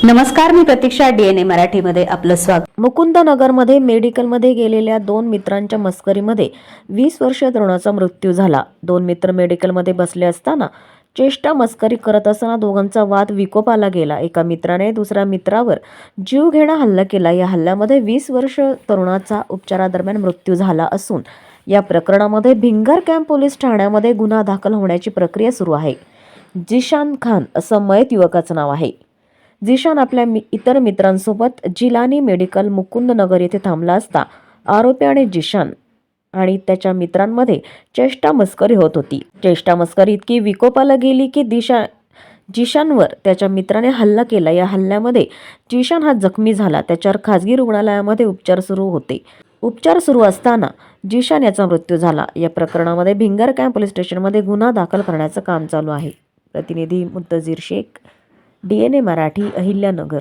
नमस्कार, मी प्रतीक्षा. DNA मराठीमध्ये आपलं स्वागत. मुकुंदनगरमध्ये मेडिकलमध्ये गेलेल्या दोन मित्रांच्या मस्करीमध्ये 20 वर्षीय तरुणाचा मृत्यू झाला. दोन मित्र मेडिकलमध्ये बसले असताना चेष्टा मस्करी करत असताना दोघांचा वाद विकोपाला गेला. एका मित्राने दुसऱ्या मित्रावर जीवघेणा हल्ला केला. या हल्ल्यामध्ये 20 वर्ष तरुणाचा उपचारादरम्यान मृत्यू झाला असून या प्रकरणामध्ये भिंगर कॅम्प पोलीस ठाण्यामध्ये गुन्हा दाखल होण्याची प्रक्रिया सुरू आहे. जिशान खान असं मयत युवकाचं नाव आहे. जिशान आपल्या इतर मित्रांसोबत जिलानी मेडिकल मुकुंदनगर येथे थांबला असता आरोपी आणि जिशान आणि त्याच्या मित्रांमध्ये चेष्टा मस्करी होत होती. चेष्टा मस्करी इतकी विकोपाला गेली की जिशानवर त्याच्या मित्राने हल्ला केला. या हल्ल्यामध्ये जिशान हा जखमी झाला. त्याच्यावर खाजगी रुग्णालयामध्ये उपचार सुरू होते. उपचार सुरू असताना जिशान याचा मृत्यू झाला. या प्रकरणामध्ये भिंगर कॅम्प पोलीस स्टेशनमध्ये गुन्हा दाखल करण्याचं काम चालू आहे. प्रतिनिधी मुद्दजीर शेख, DNA मराठी, अहिल्यानगर.